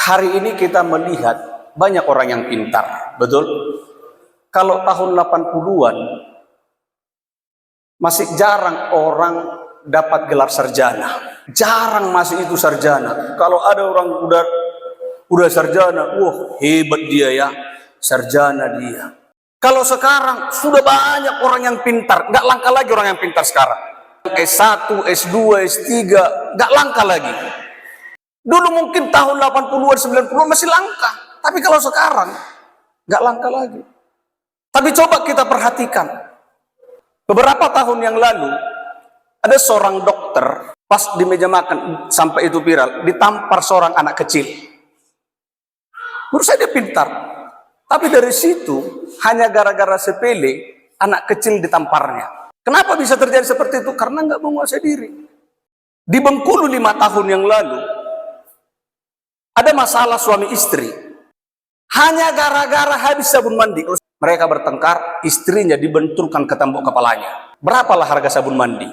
Hari ini kita melihat banyak orang yang pintar, betul? Kalau tahun 80-an masih jarang orang dapat gelar sarjana. Jarang masih itu sarjana. Kalau ada orang udah sarjana, wah hebat dia ya, sarjana dia. Kalau sekarang sudah banyak orang yang pintar, nggak langka lagi orang yang pintar sekarang. S1, S2, S3, nggak langka lagi. Dulu mungkin tahun 80-an, 90-an masih langka. Tapi kalau sekarang, nggak langka lagi. Tapi coba kita perhatikan. Beberapa tahun yang lalu, ada seorang dokter, pas di meja makan, sampai itu viral, ditampar seorang anak kecil. Menurut saya dia pintar. Tapi dari situ, hanya gara-gara sepele, anak kecil ditamparnya. Kenapa bisa terjadi seperti itu? Karena nggak menguasai diri. Di Bengkulu 5 tahun yang lalu, ada masalah suami istri. Hanya gara-gara habis sabun mandi. Mereka bertengkar, istrinya dibenturkan ke tembok kepalanya. Berapalah harga sabun mandi?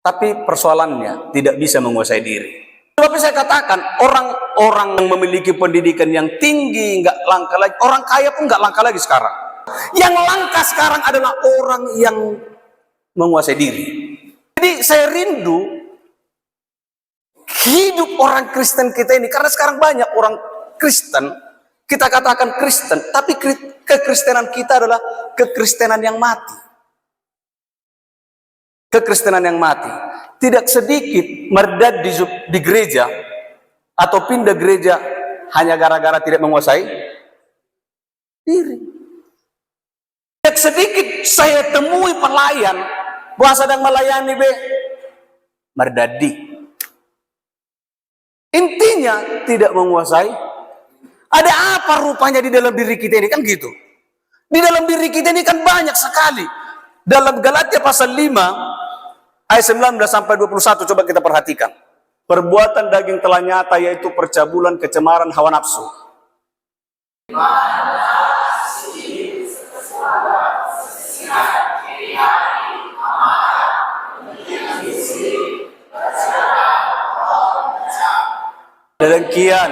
Tapi persoalannya tidak bisa menguasai diri. Tapi saya katakan, orang-orang yang memiliki pendidikan yang tinggi nggak langka lagi. Orang kaya pun nggak langka lagi sekarang. Yang langka sekarang adalah orang yang menguasai diri. Jadi saya rindu hidup orang Kristen kita ini, karena sekarang banyak orang Kristen, kita katakan Kristen, tapi kekristenan kita adalah kekristenan yang mati. Kekristenan yang mati. Tidak sedikit merdad di gereja atau pindah gereja hanya gara-gara tidak menguasai diri. Tidak sedikit saya temui pelayan bahwa sedang melayani merdadi. Intinya tidak menguasai. Ada apa rupanya di dalam diri kita ini? Kan gitu. Di dalam diri kita ini kan banyak sekali. Dalam Galatia pasal 5 ayat 19 sampai 21 coba kita perhatikan. Perbuatan daging telah nyata, yaitu percabulan, kecemaran, hawa nafsu. Kedengkian,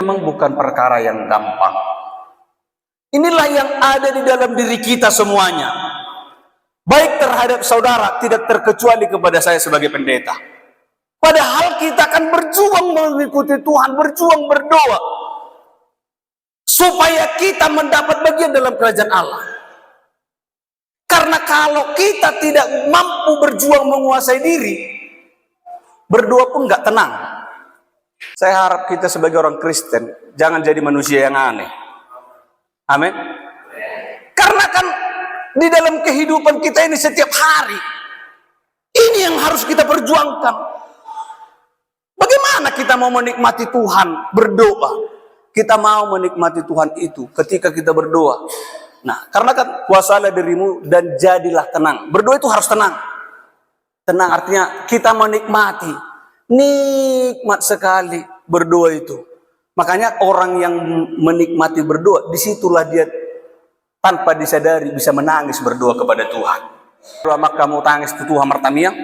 memang bukan perkara yang gampang. Inilah yang ada di dalam diri kita semuanya. Baik terhadap saudara, tidak terkecuali kepada saya sebagai pendeta. Padahal kita akan berjuang mengikuti Tuhan, berjuang berdoa supaya kita mendapat bagian dalam kerajaan Allah. Karena kalau kita tidak mampu berjuang menguasai diri, berdoa pun nggak tenang. Saya harap kita sebagai orang Kristen jangan jadi manusia yang aneh. Amin. Karena kan di dalam kehidupan kita ini setiap hari, ini yang harus kita perjuangkan. Bagaimana kita mau menikmati Tuhan berdoa? Kita mau menikmati Tuhan itu ketika kita berdoa. Nah, karena kan kuasalah dirimu dan jadilah tenang. Berdoa itu harus tenang. Tenang artinya kita menikmati. Nikmat sekali berdoa itu. Makanya orang yang menikmati berdoa, disitulah dia tanpa disadari bisa menangis berdoa kepada Tuhan. Lama kamu tangis itu Tuhan mertamiang?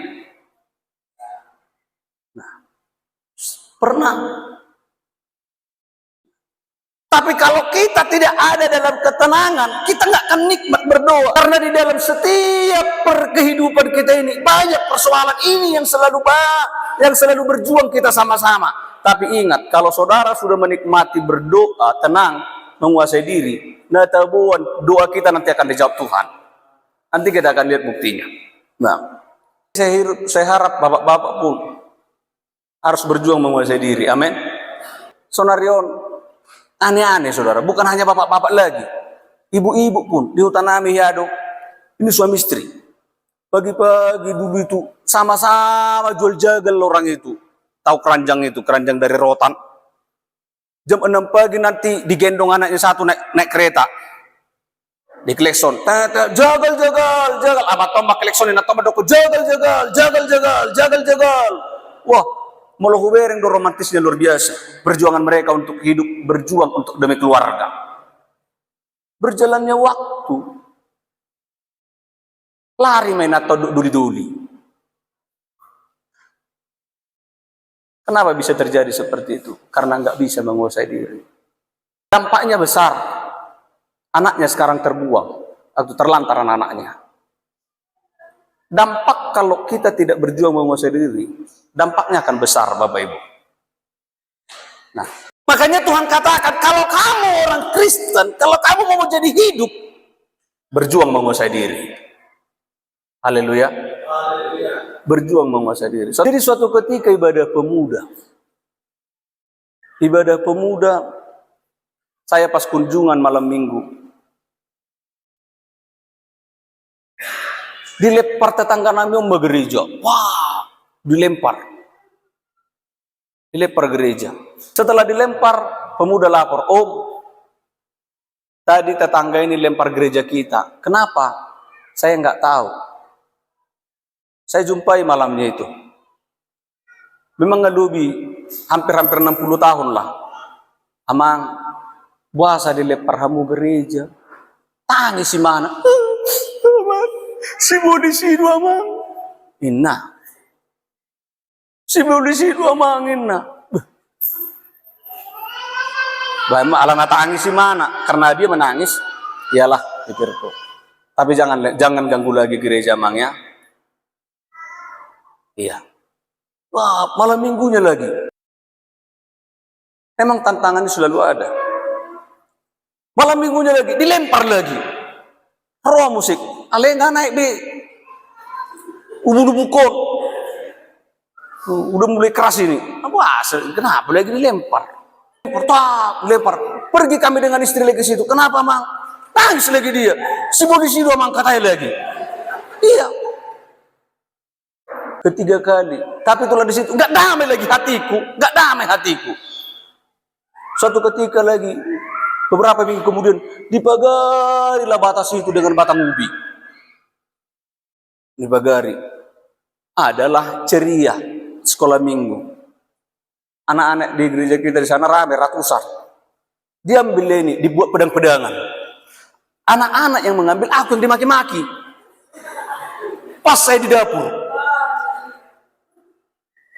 Pernah. Tapi kalau kita tidak ada dalam ketenangan, kita nggak akan nikmat berdoa. Karena di dalam setiap kehidupan kita ini banyak persoalan ini yang selalu berjuang kita sama-sama. Tapi ingat, kalau saudara sudah menikmati berdoa, tenang, menguasai diri, natabuan, doa kita nanti akan dijawab Tuhan. Nanti kita akan lihat buktinya. Nah, saya harap bapak-bapak pun harus berjuang menguasai diri. Amin. Sonarion, aneh-aneh saudara. Bukan hanya bapak-bapak lagi. Ibu-ibu pun di hutan Ami Yado. Ini suami istri. Pagi-pagi dulu itu sama-sama jual jagal orang itu. Tahu keranjang itu, keranjang dari rotan. Jam 6 pagi nanti digendong anaknya satu naik kereta. Di klekson. Jagal. Apa tombak klekson ini? Tombak doko. Jagal. Wah. Moloh bereng do romantisnya luar biasa. Perjuangan mereka untuk hidup, berjuang untuk demi keluarga. Berjalannya waktu, lari main atau duli-duli. Kenapa bisa terjadi seperti itu? Karena nggak bisa menguasai diri. Dampaknya besar. Anaknya sekarang terbuang atau terlantar anak-anaknya. Dampak kalau kita tidak berjuang menguasai diri, dampaknya akan besar, Bapak Ibu. Nah, makanya Tuhan katakan, kalau kamu orang Kristen, kalau kamu mau jadi hidup, berjuang menguasai diri. Haleluya. Berjuang menguasai diri. Jadi suatu ketika ibadah pemuda, saya pas kunjungan malam minggu, dilempar tetangga kami gereja. Wah, dilempar gereja. Setelah dilempar, pemuda lapor, Om, tadi tetangga ini lempar gereja kita. Kenapa? Saya nggak tahu. Saya jumpai malamnya itu. Memang ngelubi hampir 60 tahun lah. Amang, puasa dilempar hamu gereja. Tangis si mana? Si mau di sini amang. Inna. Si mau di sini amang inna. Baik, alang tangis si mana? Karena dia menangis. Iyalah, pikirku. Tapi jangan ganggu lagi gereja amang ya. Iya. Wah, malam minggunya lagi. Memang tantangannya selalu ada. Malam minggunya lagi, dilempar lagi. Roh musik. Ale nggak naik di ubun-ubukon. Udah mulai keras ini. Wah, kenapa lagi dilempar? Lempar. Pergi kami dengan istri lagi ke situ. Kenapa, Mang? Tangis lagi dia. Si polisi dua Mang katanya lagi. Iya. Ketiga kali. Tapi itulah di situ. Nggak damai lagi hatiku. Suatu ketika lagi, beberapa minggu kemudian, dipagarilah batas itu dengan batang ubi. Dipagari. Adalah ceria sekolah minggu. Anak-anak di gereja kita di sana ramai ratusan. Dia ambil ini, dibuat pedang-pedangan. Anak-anak yang mengambil, aku yang dimaki-maki. Pas saya di dapur.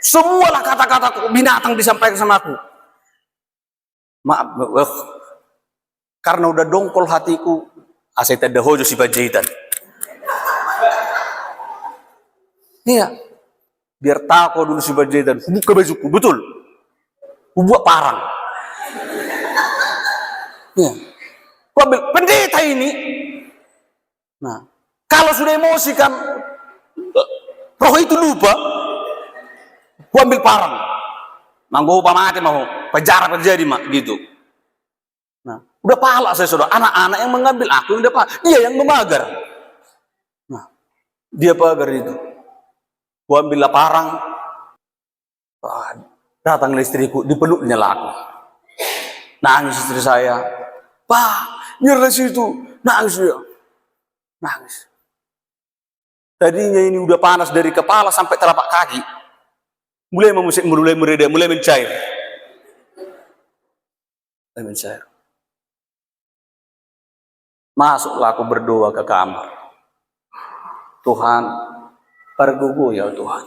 Semualah kata-kata binatang disampaikan sama aku. Maaf, karena udah dongkol hatiku, saya tidak hojo si bajitan. Iya, biar tako dulu si bajitan. Buka bajuku, betul. Buat parang. Iya. Gua ambil pendeta ini. Nah, kalau sudah emosi kan, roh itu lupa. Gua ambil parang. Manggo mati mau penjara terjadi mak gitu. Nah, udah pahala saya saudara. Anak-anak yang mengambil aku udah pahala. Dia yang memagar. Nah, dia pagar itu. Gua ambil parang. Datang istriku, dipeluknya lah aku. Nangis istri saya. Pak, nyerah situ. Nangis dia. Nangis. Tadinya ini udah panas dari kepala sampai telapak kaki. Mulai mereda, mulai mencair. Masuklah aku berdoa ke kamar. Tuhan, pergugu ya Tuhan.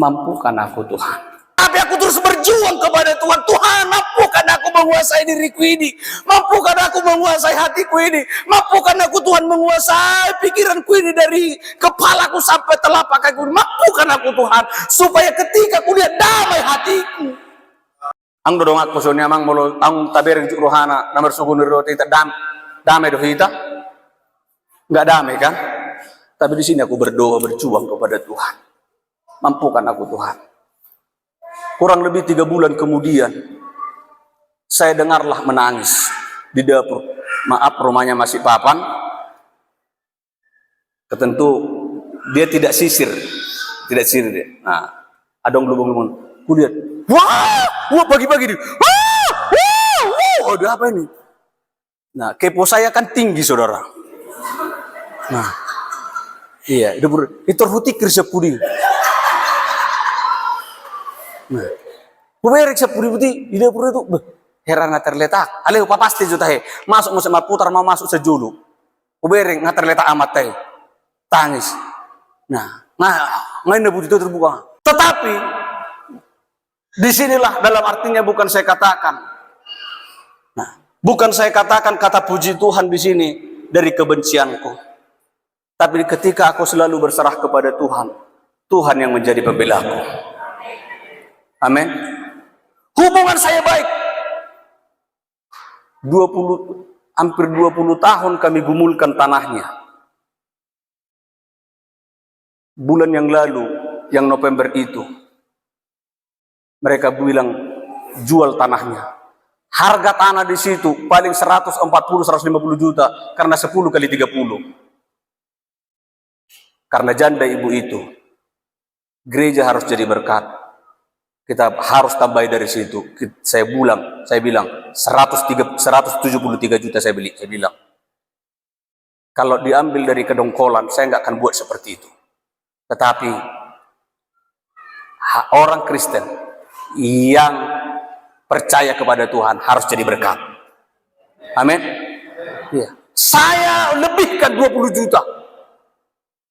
Mampukan aku Tuhan. Tapi aku terus berjuang kepada Tuhan. Tuhan, mampukan aku menguasai diriku ini. Mampukan aku menguasai hatiku ini. Mampukan aku Tuhan menguasai pikiranku ini dari kepalaku sampai telapak kakiku. Mampukan aku Tuhan. Supaya ketika aku lihat damai hatiku. Ang dodong aku soalnya mang mulu ang tabereng cuk rohana nomor suku niroti damai doh kita. Enggak damai kan? Tapi di sini aku berdoa berjuang kepada Tuhan. Mampukan aku Tuhan. Kurang lebih 3 bulan kemudian, saya dengarlah menangis di dapur. Maaf, rumahnya masih papan. Ketentu dia tidak sisir dia. Nah, adong lubung-lubung. Kulihat, wah pagi-pagi dia. Ada apa ini? Nah, kepo saya kan tinggi saudara. Nah, iya, itu rutik kerja pudi. Nah, kuberik 10.000 di dapur itu, heran nggak terletak. Alih apa pasti juta he, masuk musim putar mau masuk sejulu. Kuberik nggak terletak amat teh, tangis. Nah, main dapur itu terbuka. Tetapi disinilah dalam artinya bukan saya katakan. Nah, bukan saya katakan kata puji Tuhan di sini dari kebencianku. Tapi ketika aku selalu berserah kepada Tuhan, Tuhan yang menjadi pembelaku. Amin. Hubungan saya baik. Hampir 20 tahun kami gumulkan tanahnya. Bulan yang lalu, yang November itu, mereka bilang jual tanahnya. Harga tanah di situ paling 140-150 juta karena 10 kali 30. Karena janda ibu itu, gereja harus jadi berkat. Kita harus tambah dari situ. Saya bilang 173 juta saya bilang. Kalau diambil dari kedongkolan, saya nggak akan buat seperti itu. Tetapi orang Kristen yang percaya kepada Tuhan harus jadi berkat. Amin. Ya. Saya lebihkan 20 juta.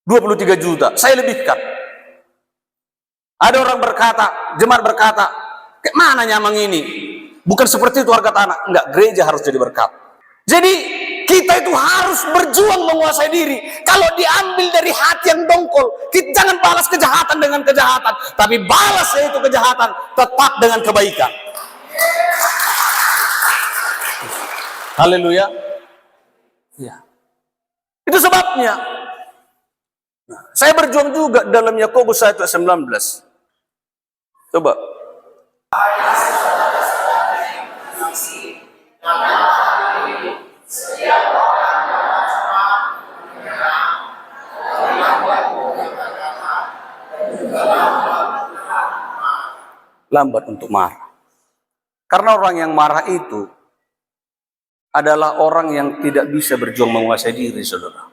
23 juta, saya lebihkan. Ada orang berkata, jemaat berkata, kayak mana nyamang ini? Bukan seperti itu harga tanah. Enggak, gereja harus jadi berkat. Jadi kita itu harus berjuang menguasai diri. Kalau diambil dari hati yang dongkol, kita jangan balas kejahatan dengan kejahatan, tapi balas yaitu kejahatan tetap dengan kebaikan. Haleluya. Ya. Itu sebabnya saya berjuang juga dalam Yakobus 1:19. Coba. Lambat untuk marah. Karena orang yang marah itu adalah orang yang tidak bisa berjuang menguasai diri, saudara.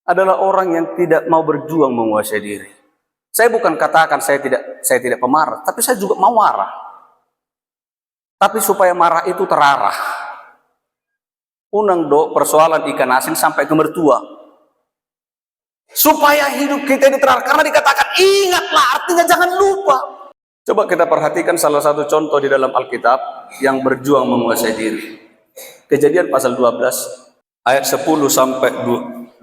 Adalah orang yang tidak mau berjuang menguasai diri. Saya bukan katakan saya tidak pemarah, tapi saya juga mau marah. Tapi supaya marah itu terarah. Unang persoalan ikan asin sampai ke mertua. Supaya hidup kita ini terarah. Karena dikatakan ingatlah, artinya jangan lupa. Coba kita perhatikan salah satu contoh di dalam Alkitab yang berjuang menguasai diri. Kejadian pasal 12 ayat 10 sampai 20.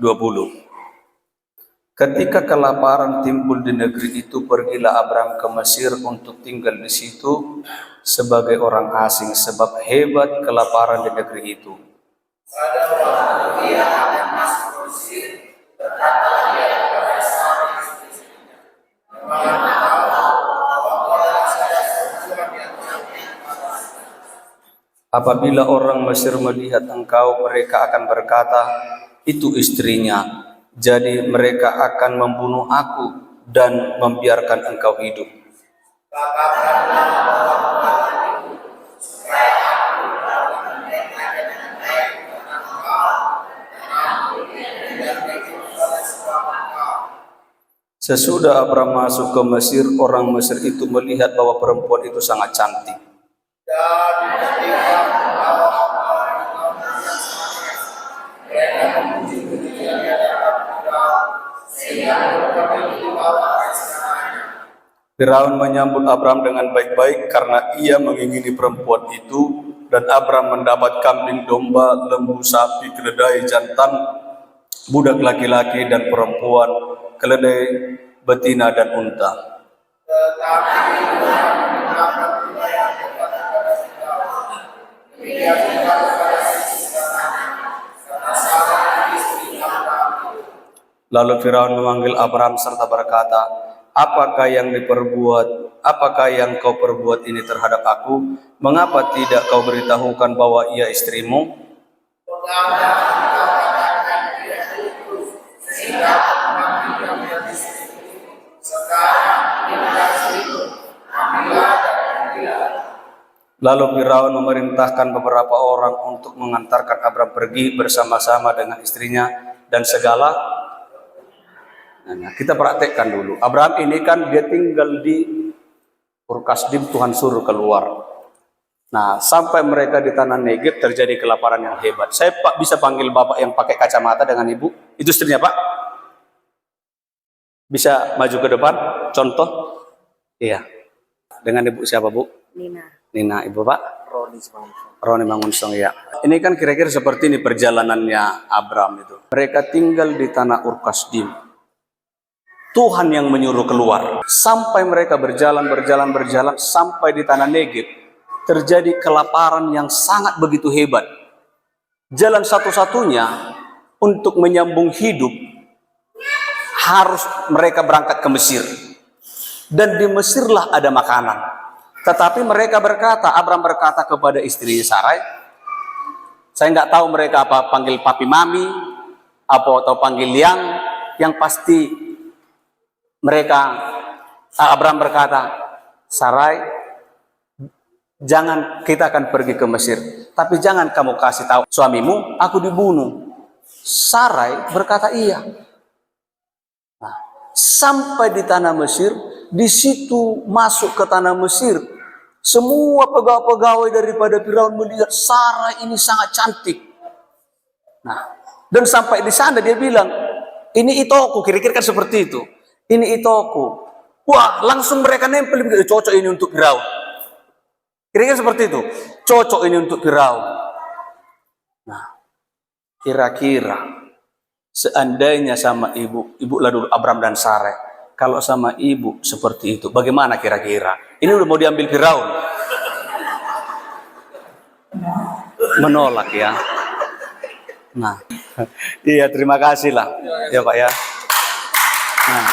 Ketika kelaparan timbul di negeri itu, pergilah Abram ke Mesir untuk tinggal di situ sebagai orang asing, sebab hebat kelaparan di negeri itu. Pada waktu dia akan masuk ke Mesir, berkatalah dia kepada seorang istri-istrinya, apabila orang Mesir melihat engkau, mereka akan berkata, itu istrinya. Jadi mereka akan membunuh aku dan membiarkan engkau hidup. Sesudah Abram masuk ke Mesir, orang Mesir itu melihat bahwa perempuan itu sangat cantik. Firaun menyambut Abram dengan baik-baik karena ia mengingini perempuan itu, dan Abram mendapat kambing domba, lembu, sapi, keledai jantan, budak laki-laki dan perempuan, keledai betina dan unta. Lalu Firaun memanggil Abram serta berkata, apakah yang kau perbuat ini terhadap aku? Mengapa tidak kau beritahukan bahwa ia istrimu? Lalu Firaun memerintahkan beberapa orang untuk mengantarkan Abram pergi bersama-sama dengan istrinya dan segala. Nah, kita praktekkan dulu. Abraham ini kan dia tinggal di Ur Kasdim, Tuhan suruh keluar. Nah, sampai mereka di tanah Negeb terjadi kelaparan yang hebat. Saya Pak bisa panggil bapak yang pakai kacamata dengan ibu? Itu istrinya Pak? Bisa maju ke depan? Contoh? Iya. Dengan ibu siapa Bu? Nina. Nina, ibu Pak? Roni Mangunsong, ya. Ini kan kira-kira seperti ini perjalanannya Abraham itu. Mereka tinggal di tanah Ur Kasdim. Tuhan yang menyuruh keluar. Sampai mereka berjalan sampai di tanah Negeb. Terjadi kelaparan yang sangat begitu hebat. Jalan satu-satunya untuk menyambung hidup harus mereka berangkat ke Mesir. Dan di Mesirlah ada makanan. Tetapi mereka berkata, Abraham berkata kepada istri Sarai, saya nggak tahu mereka apa panggil papi mami, atau panggil yang pasti Abraham berkata, Sarai, jangan, kita akan pergi ke Mesir, tapi jangan kamu kasih tahu suamimu, aku dibunuh. Sarai berkata iya. Nah, sampai di tanah Mesir, di situ masuk ke tanah Mesir, semua pegawai-pegawai daripada Firaun melihat Sarai ini sangat cantik. Nah, dan sampai di sana dia bilang, ini itoku, kira-kira kan seperti itu. Ini itoku. Wah, langsung mereka nempel, cocok ini untuk Firaun. Kira-kira seperti itu. Cocok ini untuk Firaun. Nah, kira-kira seandainya sama ibu lah dulu Abraham dan Sarai. Kalau sama ibu seperti itu, bagaimana kira-kira? Ini udah mau diambil Firaun. Menolak ya. Nah, iya terima kasih lah. Ya Pak ya. Nah.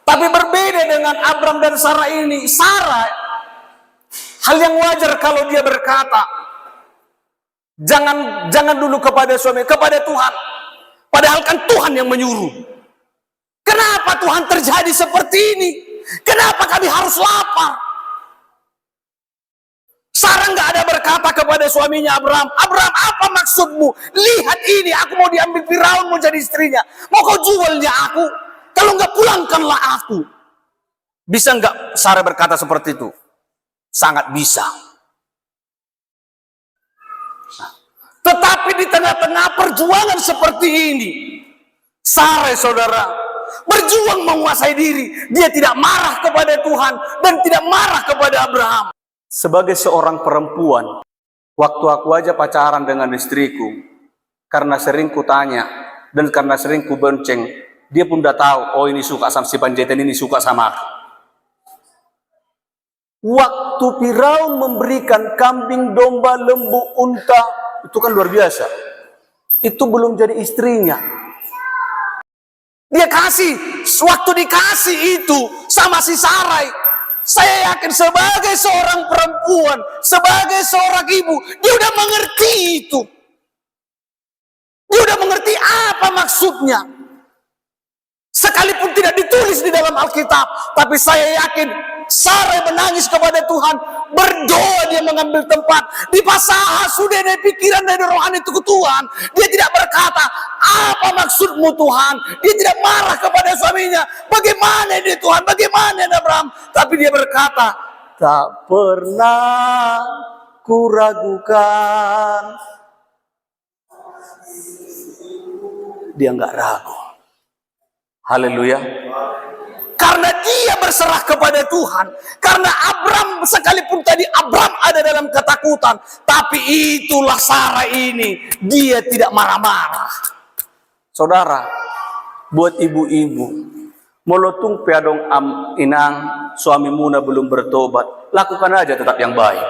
Tapi berbeda dengan Abraham dan Sarah ini. Sarah, hal yang wajar kalau dia berkata, jangan dulu kepada suami, kepada Tuhan. Padahal kan Tuhan yang menyuruh. Kenapa Tuhan terjadi seperti ini? Kenapa kami harus lapar? Sarah nggak ada berkata kepada suaminya Abraham, Abraham apa maksudmu? Lihat ini, aku mau diambil Firaun mau jadi istrinya. Mau kau jualnya aku? Kalau nggak pulangkanlah aku. Bisa nggak Sarah berkata seperti itu? Sangat bisa. Nah, tetapi di tengah-tengah perjuangan seperti ini, Sarah saudara berjuang menguasai diri. Dia tidak marah kepada Tuhan dan tidak marah kepada Abraham. Sebagai seorang perempuan, waktu aku aja pacaran dengan istriku, karena sering kutanya dan karena sering kubonceng, dia pun udah tahu, oh ini suka sama si Panjaitan, ini suka sama aku. Waktu Firaun memberikan kambing, domba, lembu, unta, itu kan luar biasa. Itu belum jadi istrinya. Dia kasih, waktu dikasih itu sama si Sarai, saya yakin sebagai seorang perempuan, sebagai seorang ibu, dia udah mengerti itu. Dia udah mengerti apa maksudnya. Sekalipun tidak ditulis di dalam Alkitab, tapi saya yakin Sarai menangis kepada Tuhan, berdoa, dia mengambil tempat di pasaha sudah ada pikiran dari rohani itu ke Tuhan. Dia tidak berkata apa maksudmu Tuhan, dia tidak marah kepada suaminya, bagaimana dia Tuhan, bagaimana Abraham, tapi dia berkata tak pernah kuragukan. Dia nggak ragu. Haleluya. Karena dia berserah kepada Tuhan. Karena Abraham, sekalipun tadi Abraham ada dalam ketakutan, tapi itulah Sarah ini, dia tidak marah-marah. Saudara, buat ibu-ibu, molotung piadong inang suami muna belum bertobat, lakukan aja tetap yang baik.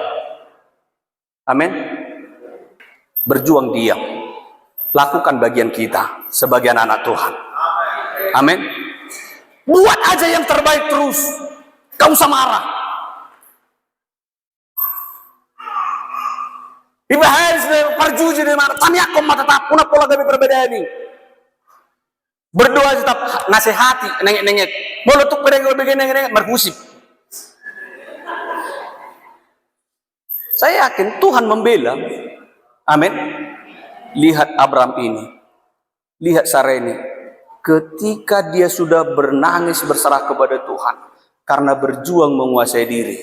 Amin. Berjuang diam. Lakukan bagian kita sebagai anak Tuhan. Amin. Buat aja yang terbaik terus. Gak usah marah. Ibahas parjuji de marah. Tanya kau mata tak puna pola kami perbedaan ini. Berdoa tetap nasihati nengek-nengek. Molotuk pedang-pedang nengek-nengek berkusip. Saya yakin Tuhan membela. Amin. Lihat Abraham ini. Lihat Sarah ini, ketika dia sudah bernangis berserah kepada Tuhan karena berjuang menguasai diri.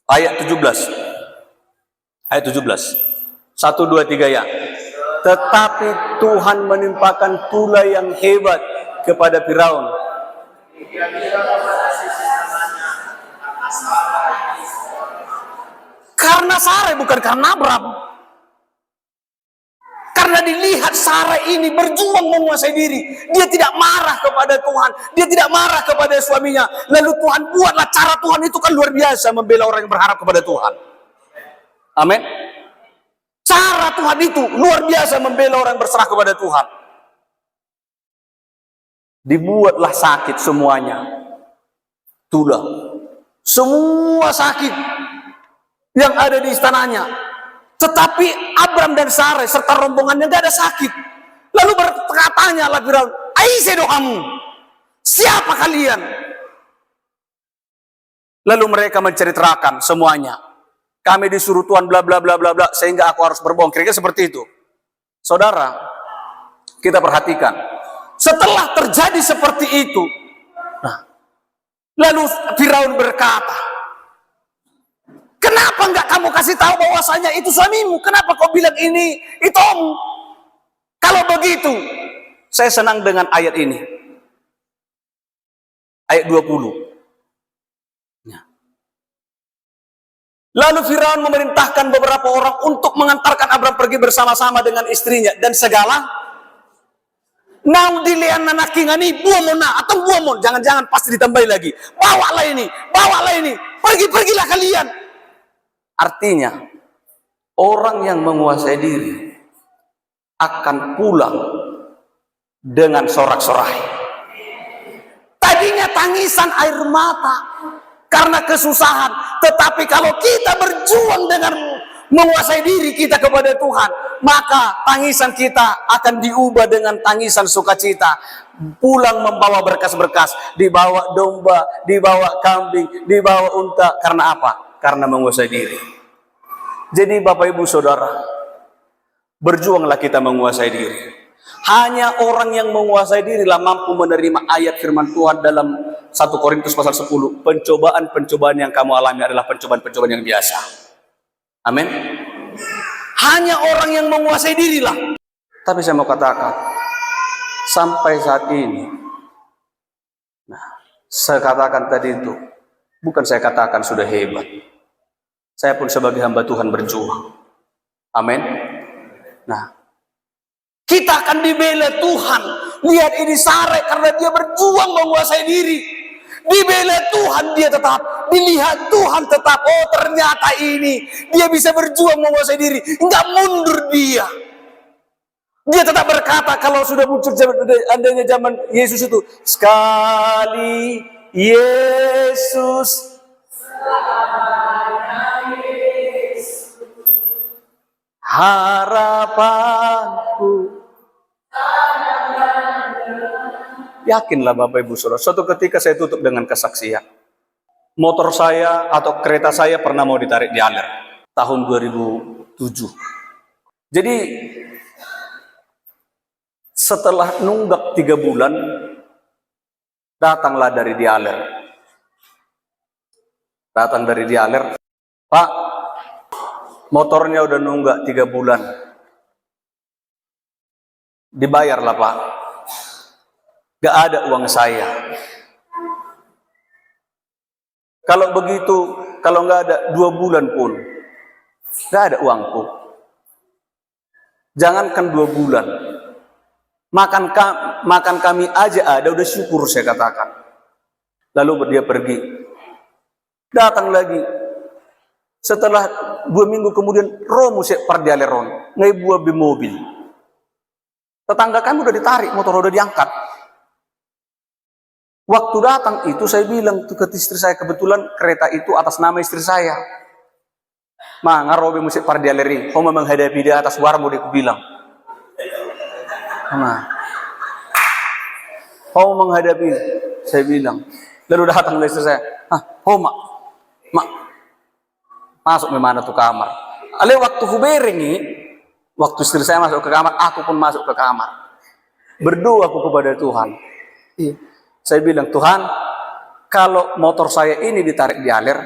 Ayat 17. Ayat 17. 1, 2, 3 ya. Tetapi Tuhan menimpakan pula yang hebat kepada Firaun. Karena Sarah, bukan karena Abram. Karena dilihat Sarah ini berjuang menguasai diri. Dia tidak marah kepada Tuhan. Dia tidak marah kepada suaminya. Lalu Tuhan buatlah cara Tuhan itu kan luar biasa membela orang yang berharap kepada Tuhan. Amin. Cara Tuhan itu luar biasa membela orang yang berserah kepada Tuhan. Dibuatlah sakit semuanya. Itulah. Semua sakit yang ada di istananya. Tetapi Abram dan Sarah serta rombongannya tidak ada sakit. Lalu berkatanya lah Firaun, "Aisyah kamu, siapa kalian?" Lalu mereka menceritakan semuanya. Kami disuruh Tuhan bla bla bla bla bla sehingga aku harus berbohong. Kira-kira seperti itu. Saudara, kita perhatikan. Setelah terjadi seperti itu, lalu Firaun berkata, "Kenapa enggak kamu kasih tahu bahwasanya itu suamimu? Kenapa kau bilang ini itu om?" Kalau begitu, saya senang dengan ayat ini. Ayat 20. Lalu Firaun memerintahkan beberapa orang untuk mengantarkan Abram pergi bersama-sama dengan istrinya dan segala nang dilian nanakingani buamona atau buamon, jangan-jangan pasti ditambahi lagi. Bawalah ini, pergilah kalian. Artinya, orang yang menguasai diri akan pulang dengan sorak-sorai. Tadinya tangisan air mata karena kesusahan. Tetapi kalau kita berjuang dengan menguasai diri kita kepada Tuhan, maka tangisan kita akan diubah dengan tangisan sukacita. Pulang membawa berkas-berkas, dibawa domba, dibawa kambing, dibawa unta. Karena apa? Karena menguasai diri. Jadi Bapak Ibu Saudara, berjuanglah kita menguasai diri. Hanya orang yang menguasai dirilah mampu menerima ayat firman Tuhan dalam 1 Korintus pasal 10. Pencobaan-pencobaan yang kamu alami adalah pencobaan-pencobaan yang biasa. Amin. Hanya orang yang menguasai dirilah. Tapi saya mau katakan, sampai saat ini, saya katakan tadi itu, bukan saya katakan sudah hebat. Saya pun sebagai hamba Tuhan berjuang. Amin. Nah, kita akan dibela Tuhan. Lihat ini Sarah karena dia berjuang menguasai diri. Dibela Tuhan dia tetap. Dilihat Tuhan tetap. Oh ternyata ini. Dia bisa berjuang menguasai diri. Enggak mundur dia. Dia tetap berkata kalau sudah muncul adanya zaman Yesus itu. Sekali Yesus. Harapanku. Yakinlah Bapak Ibu Saudara, suatu ketika saya tutup dengan kesaksian. Motor saya atau kereta saya pernah mau ditarik di Aler tahun 2007. Jadi setelah nunggak 3 bulan, datanglah dari Dialer. Datang dari Dialer, "Pak, motornya udah nunggak 3 bulan. Dibayarlah Pak. Gak ada uang saya." Kalau begitu, kalau nggak ada 2 bulan pun, gak ada uangku. Jangankan 2 bulan, makan kami aja ada, udah syukur saya katakan. Lalu dia pergi. Datang lagi. Setelah 2 minggu kemudian, romo sek pardialeron, ngai buah mobil. Tetangga kami udah ditarik, motor udah diangkat. Waktu datang itu saya bilang ke istri saya, kebetulan kereta itu atas nama istri saya. Ma, ngarobe musik pardialeri, kau menghadapi dia atas warmo dia bilang. Ma, kau menghadapi, saya bilang. Lalu datang ke istri saya, mak, masuk memana tuh kamar. Ale waktu huberengi, waktu istri saya masuk ke kamar, aku pun masuk ke kamar. Berdoa aku kepada Tuhan. Iya. Saya bilang, Tuhan, kalau motor saya ini ditarik di aler,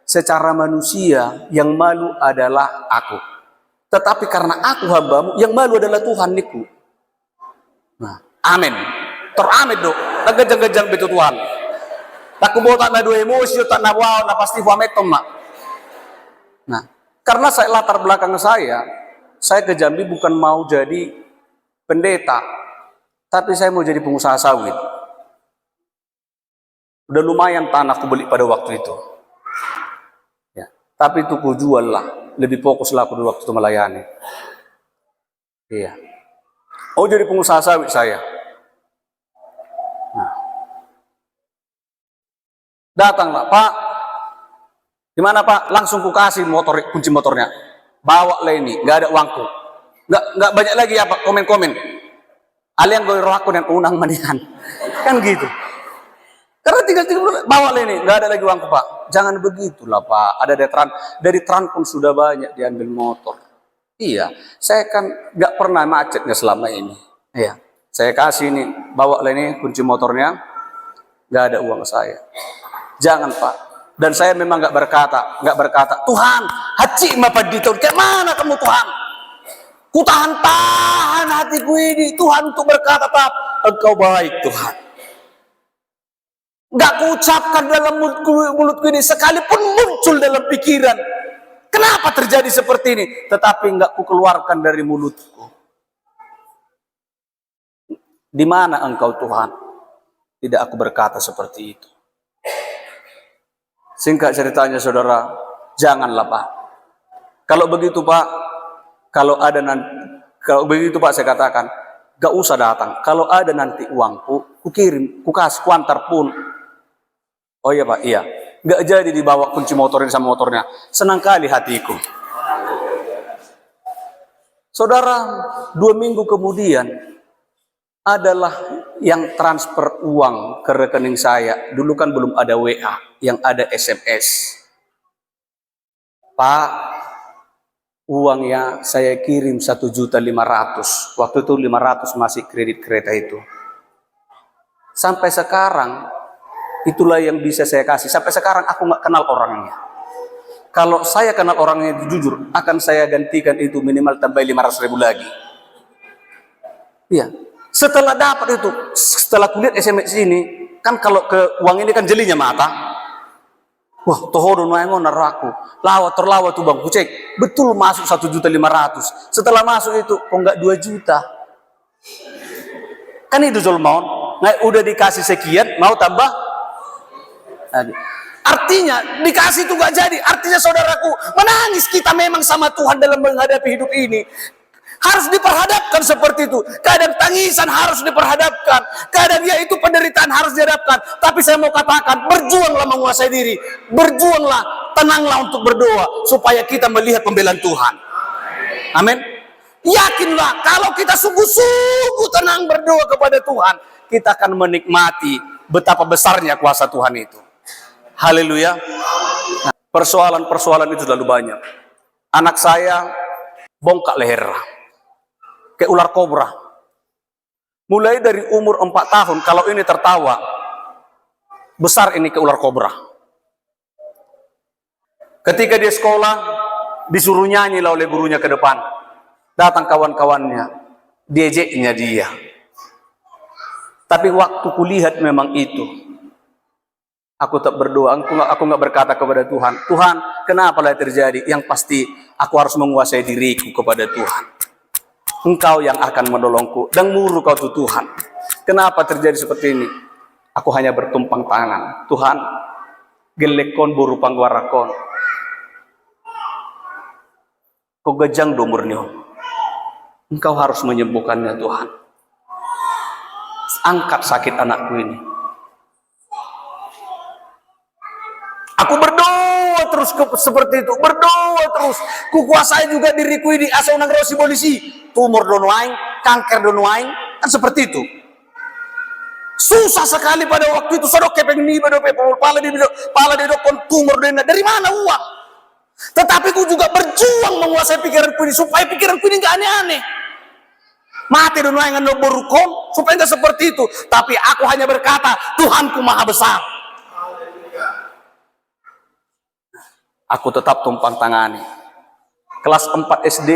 secara manusia yang malu adalah aku. Tetapi karena aku hambamu, yang malu adalah Tuhan niku. Nah, amin. Teramin dok. Nagajang-gajang betul Tuhan. Tak kubo tak na dua emosi, tak na wow, na pasti huametom mak. Nah, karena saya latar belakang saya ke Jambi bukan mau jadi pendeta, tapi saya mau jadi pengusaha sawit. Udah lumayan tanah aku beli pada waktu itu. Ya, tapi itu ku jual lah. Lebih fokus lah aku di waktu itu melayani. Iya. Oh jadi pengusaha sawit saya. Nah. Datang lah, Pak. Gimana Pak? Langsung ku kasih motor, kunci motornya. Bawa lah ini, nggak ada uangku. Nggak banyak lagi ya Pak, komen-komen. Alian gue roh aku dan unang manihan. Kan gitu. Karena tinggal bawa lah ini, nggak ada lagi uangku Pak. Jangan begitulah Pak. Ada dari tran pun sudah banyak diambil motor. Iya, saya kan nggak pernah macetnya selama ini. Iya, saya kasih ini, bawa lah ini kunci motornya. Nggak ada uang saya. Jangan Pak. Dan saya memang nggak berkata, Tuhan, haji mapadito, kayak mana kamu Tuhan? Ku tahan hatiku ini, Tuhan untuk berkata, Engkau baik Tuhan. Nggak kuucapkan dalam mulutku ini, sekalipun muncul dalam pikiran. Kenapa terjadi seperti ini? Tetapi nggak kukeluarkan dari mulutku. Di mana Engkau Tuhan? Tidak aku berkata seperti itu. Singkat ceritanya saudara, janganlah Pak. Kalau begitu Pak, kalau begitu Pak saya katakan, gak usah datang. Kalau ada nanti uangku, ku kirim, ku kasih, ku antar pun. Oh iya Pak, iya. Gak jadi dibawa kunci motor ini sama motornya. Senang kali hatiku. Saudara, 2 minggu kemudian adalah yang transfer uang ke rekening saya. Dulu kan belum ada WA, yang ada SMS. Pak, uangnya saya kirim 1.500.000. Waktu itu 500 masih kredit kereta itu. Sampai sekarang, itulah yang bisa saya kasih. Sampai sekarang aku nggak kenal orangnya. Kalau saya kenal orangnya itu jujur, akan saya gantikan itu minimal tambah 500.000 lagi. Iya. Setelah dapat itu, setelah kulihat SMS ini, kan kalau ke uang ini kan jelinya mata. Wah, tohodo naengon naraku. Terlawat tuh bang, ku cek. Betul masuk 1.500.000. Setelah masuk itu, kok nggak 2 juta? Kan itu Zolmaun. Nah, udah dikasih sekian, mau tambah? Artinya dikasih itu gak jadi. Artinya saudaraku, menangis kita memang sama Tuhan dalam menghadapi hidup ini. Harus diperhadapkan seperti itu. Kadang tangisan harus diperhadapkan. Kadang ya itu penderitaan harus dihadapkan. Tapi saya mau katakan, berjuanglah menguasai diri. Berjuanglah, tenanglah untuk berdoa. Supaya kita melihat pembelaan Tuhan. Amin. Yakinlah, kalau kita sungguh-sungguh tenang berdoa kepada Tuhan, kita akan menikmati betapa besarnya kuasa Tuhan itu. Haleluya. Nah, persoalan-persoalan itu terlalu banyak. Anak saya bongkak leher kayak ular kobra. Mulai dari umur 4 tahun, kalau ini tertawa, besar ini ke ular kobra. Ketika dia sekolah, disuruh nyanyi lah oleh gurunya ke depan. Datang kawan-kawannya, diejeknya dia. Tapi waktu kulihat memang itu, aku tak berdoa, aku nggak berkata kepada Tuhan, Tuhan, kenapa lah terjadi? Yang pasti, aku harus menguasai diriku kepada Tuhan. Engkau yang akan menolongku, dan muru kau tuh Tuhan. Kenapa terjadi seperti ini? Aku hanya bertumpang tangan. Tuhan, gelekon buru pangwarakon. Kau gejang domurnya. Engkau harus menyembuhkannya Tuhan. Angkat sakit anakku ini. Aku berdoa terus seperti itu, berdoa terus. Kukuasai juga diriku ini, asa unang rosi polisi. Tumor donoaing, kanker donoaing, kan seperti itu. Susah sekali pada waktu itu. Sodok kepeng ni bedope pala di dokon tumor dena. Dari mana uang? Tetapi ku juga berjuang menguasai pikiranku ini supaya pikiranku ini nggak aneh-aneh. Mati dunia yang berhukum supaya enggak seperti itu. Tapi aku hanya berkata, Tuhanku maha besar. Aku tetap tumpang tangani. Kelas 4 SD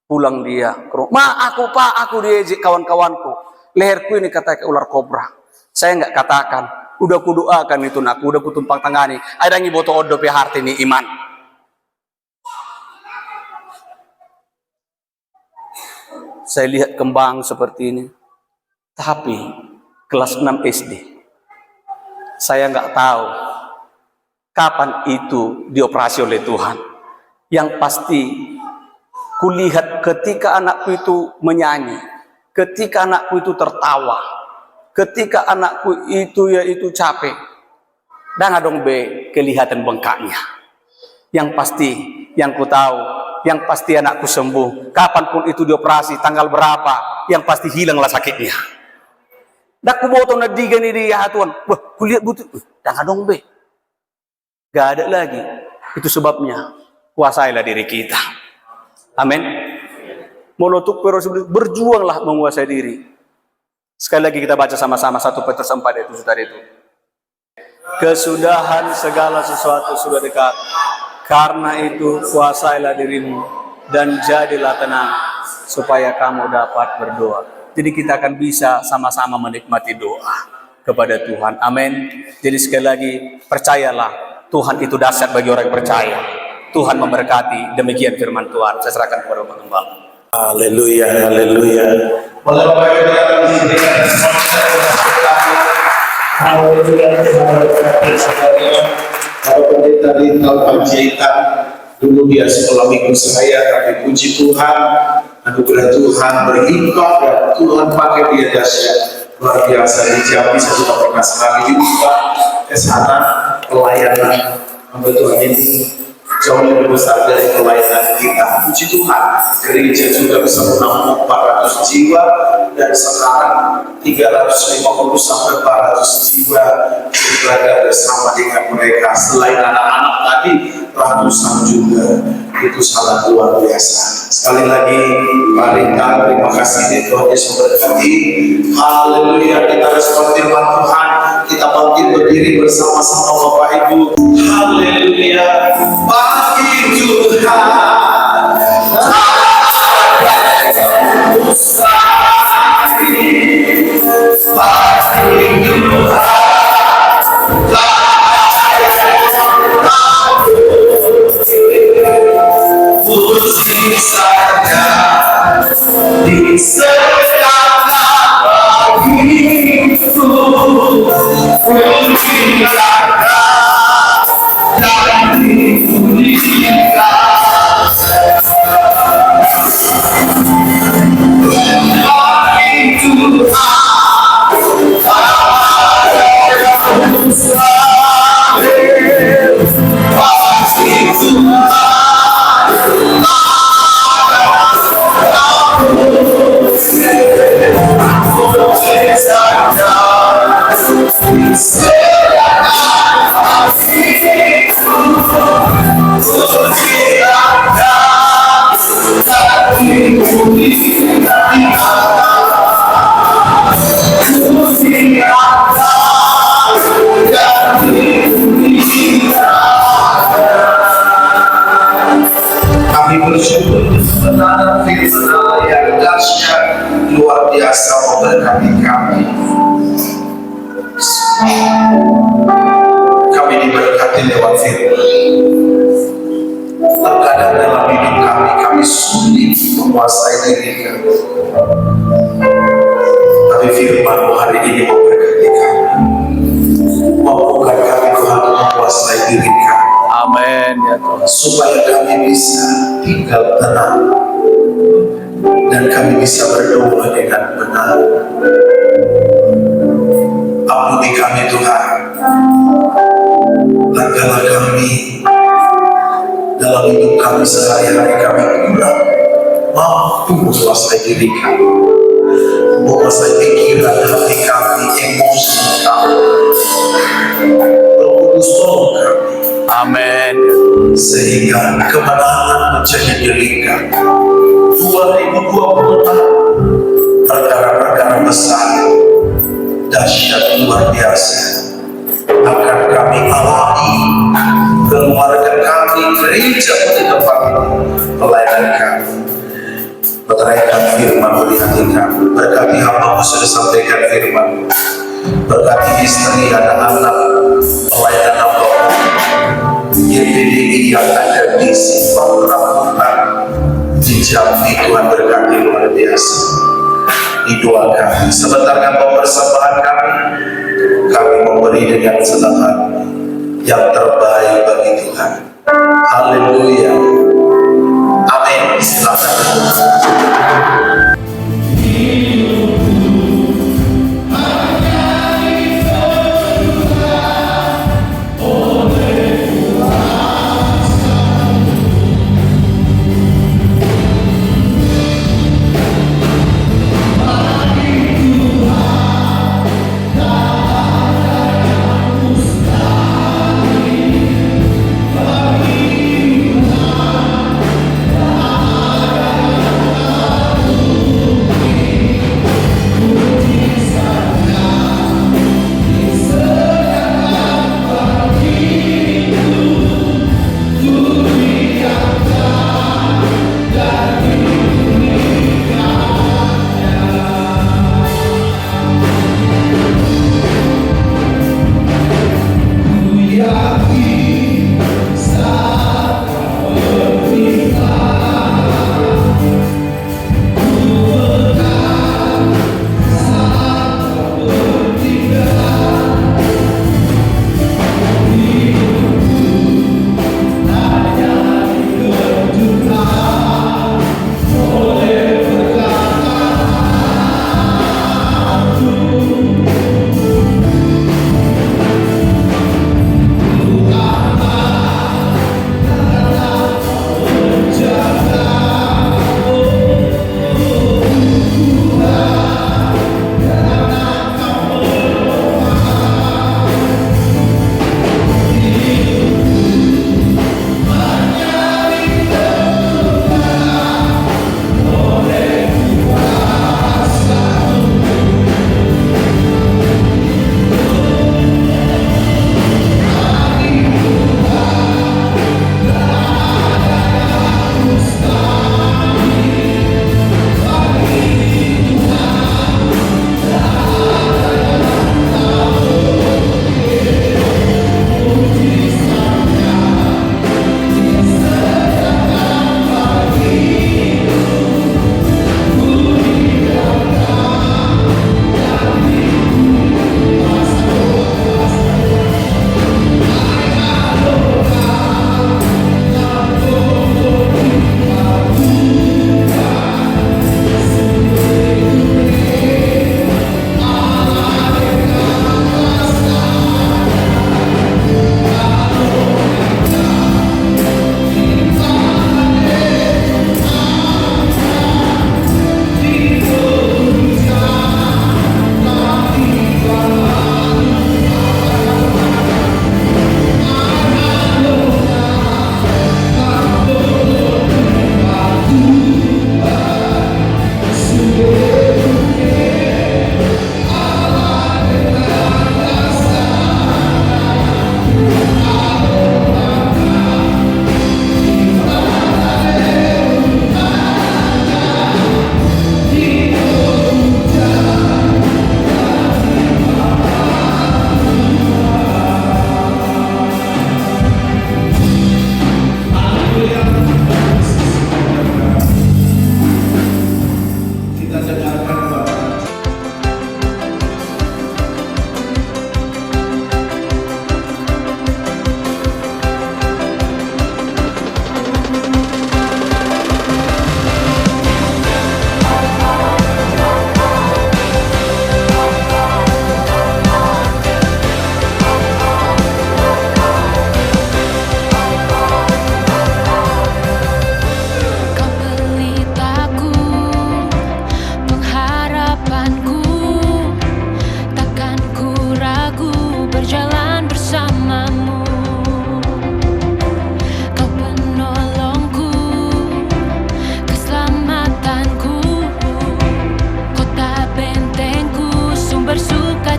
pulang dia ke rumah. Pak, aku diejek kawan-kawanku. Leherku ini katanya kayak ular kobra. Saya enggak katakan. Udah kudoakan itu nak, udah kutumpang tangani. Ada yang boto odo pe harti ni iman. Saya lihat kembang seperti ini. Tapi kelas 6 SD. Saya nggak tahu kapan itu dioperasi oleh Tuhan. Yang pasti kulihat ketika anakku itu menyanyi, ketika anakku itu tertawa, ketika anakku itu capek, dan adong be kelihatan bengkaknya. Yang pasti, yang ku tahu, yang pasti anakku sembuh. Kapanpun itu dioperasi, tanggal berapa, yang pasti hilanglah sakitnya. Dak ku boto na diga ni dia Tuhan. Wah, kulihat butuh, jangan dong be. Gak ada lagi. Itu sebabnya kuasailah diri kita. Amin. Molotuk berjuanglah menguasai diri. Sekali lagi kita baca sama-sama 1 Petrus 4 ayat 7 tadi itu. Kesudahan segala sesuatu sudah dekat. Karena itu kuasailah dirimu dan jadilah tenang supaya kamu dapat berdoa. Jadi kita akan bisa sama-sama menikmati doa kepada Tuhan. Amin. Jadi sekali lagi percayalah, Tuhan itu dahsyat bagi orang yang percaya. Tuhan memberkati. Demikian firman Tuhan. Saya serahkan kepada Bapak Gembala. Haleluya, haleluya. Kalau pendeta Lintal Panjaitan dulu dia sekolah minggu saya, tapi puji Tuhan, anugerah Tuhan berlimpah dan Tuhan pakai dia dahsyat luar biasa di Jambi. Saya sudah pernah sekali juga ke sana pelayanan hamba Tuhan ini jauh lebih besar dari pelayanan kita. Puji Tuhan, gereja juga bisa menampung 400 jiwa dan sekarang 350 sampai 400 jiwa berada bersama dengan mereka. Selain anak-anak tadi, ratusan juga. Itu sangat luar biasa. Sekali lagi, Pak Rita, terima kasih Tuhan Yesus berkati. Haleluya, kita respon firman Tuhan. Kita bangkit berdiri bersama-sama Bapak Ibu. Haleluya, bagi Tuhan. Puji saja di segala bagiku, pujilah dan dipujikan bagi Tuhan. Kami bersyukur kebenaran firman yang dahsyat luar biasa memberkati kami. Kami diberkati lewat firman. Terkadang dalam hidup kami sulit menguasai diri kami. Tapi firman hari ini memberkati kami. Mampukan kami Tuhan menguasai diri kami. Amin ya Tuhan. Supaya kami bisa tinggal tenang dan kami bisa berdoa dengan benar. Ampuni kami Tuhan, tatkala kami dalam hidup kami sehari-hari kami kurang mampu menguasai diri kami, menguasai pikiran hati kami, emosi kami. Roh Kudus tolong kami. Amin. Sehingga kemenangan menjadi milik kami. 2024 besar, dahsyat, luar biasa akan kami alami. Keluarga kami, gereja di tempat ini, pelayanan kami. Meteraikan firman beri hati kami. Berkati hamba sudah sampaikan firman. Berkati istri, anak-anak, pelayanan hamba. YPDI yang ada di Simpang Rambutan, di Jambi, Tuhan berkati luar biasa. Didoakan sebentar dengan persembahan kami memberi dengan senang hati yang terbaik bagi Tuhan. Haleluya. Amin. Silakan.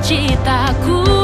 cita-citaku.